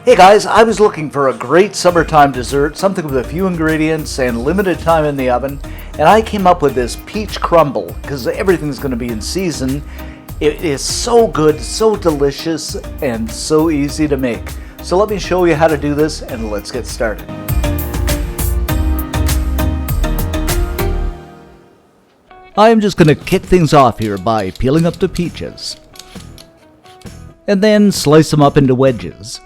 Hey guys, I was looking for a great summertime dessert, something with a few ingredients and limited time in the oven, and I came up with this peach crumble because everything's going to be in season. It is so good, so delicious, and so easy to make. So let me show you how to do this and let's get started. I'm just going to kick things off here by peeling up the peaches and then slice them up into wedges.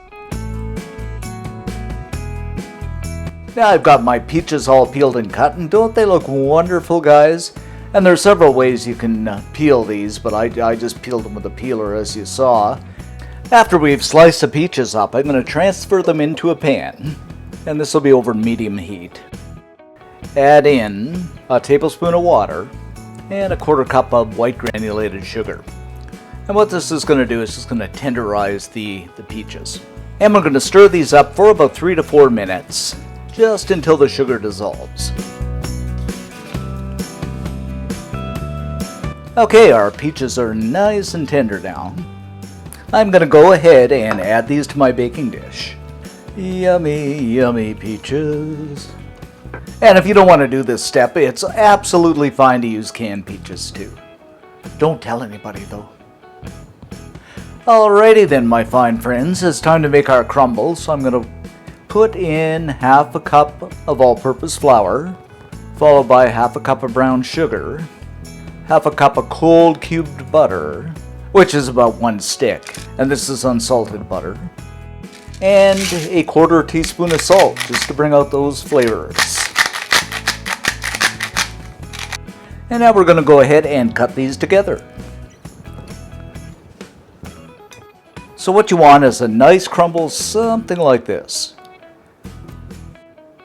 Now I've got my peaches all peeled and cut, and don't they look wonderful, guys? And there are several ways you can peel these, but I just peeled them with a peeler, as you saw. After we've sliced the peaches up, I'm going to transfer them into a pan, and this will be over medium heat. Add in a tablespoon of water and a quarter cup of white granulated sugar. And what this is going to do is just going to tenderize the peaches. And we're going to stir these up for about 3 to 4 minutes. Just until the sugar dissolves. Okay, our peaches are nice and tender now. I'm going to go ahead and add these to my baking dish. Yummy, yummy peaches. And if you don't want to do this step, it's absolutely fine to use canned peaches too. Don't tell anybody though. Alrighty then, my fine friends, it's time to make our crumble, so I'm going to put in half a cup of all-purpose flour, followed by half a cup of brown sugar, half a cup of cold cubed butter, which is about 1 stick, and this is unsalted butter, and a quarter teaspoon of salt, just to bring out those flavors. And now we're going to go ahead and cut these together. So what you want is a nice crumble, something like this.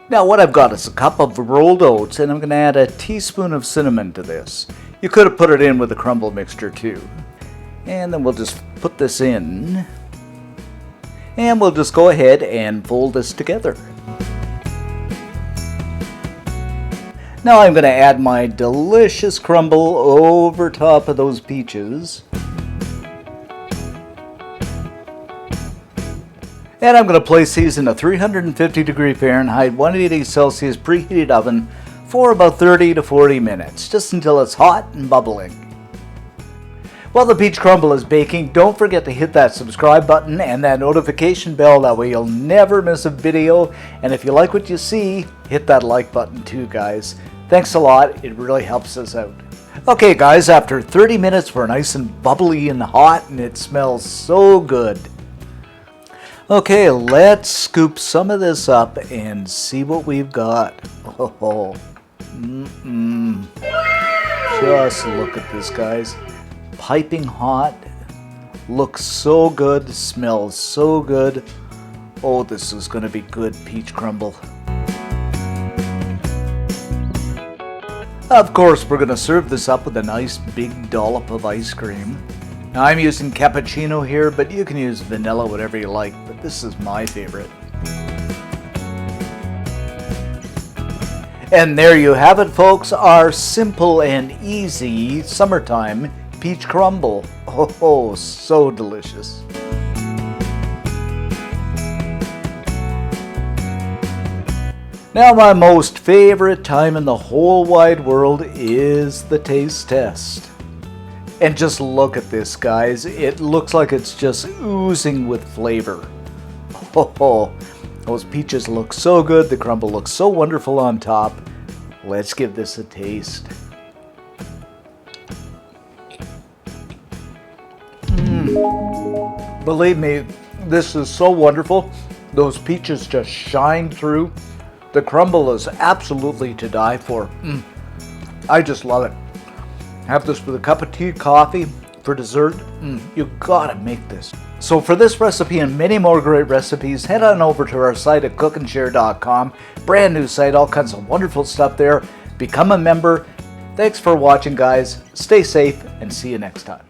Now what I've got is a cup of rolled oats, and I'm going to add a teaspoon of cinnamon to this. You could have put it in with the crumble mixture too. And then we'll just put this in. And we'll just go ahead and fold this together. Now I'm going to add my delicious crumble over top of those peaches. And I'm going to place these in a 350 degree Fahrenheit, 180 Celsius preheated oven for about 30 to 40 minutes, just until it's hot and bubbling. While the peach crumble is baking, don't forget to hit that subscribe button and that notification bell, that way you'll never miss a video. And if you like what you see, hit that like button too, guys. Thanks a lot, it really helps us out. Okay guys, after 30 minutes we're nice and bubbly and hot, and it smells so good. Okay, let's scoop some of this up and see what we've got. Oh, Just look at this, guys. Piping hot. Looks so good, smells so good. Oh, this is going to be good peach crumble. Of course, we're going to serve this up with a nice big dollop of ice cream. Now, I'm using cappuccino here, but you can use vanilla, whatever you like, but this is my favorite. And there you have it, folks, our simple and easy summertime peach crumble. Oh, so delicious. Now, my most favorite time in the whole wide world is the taste test. And just look at this, guys. It looks like it's just oozing with flavor. Oh, those peaches look so good. The crumble looks so wonderful on top. Let's give this a taste. Believe me, this is so wonderful. Those peaches just shine through. The crumble is absolutely to die for. I just love it. Have this with a cup of tea, coffee, for dessert. You gotta make this. So for this recipe and many more great recipes, head on over to our site at cookandshare.com. Brand new site, all kinds of wonderful stuff there. Become a member. Thanks for watching, guys. Stay safe and see you next time.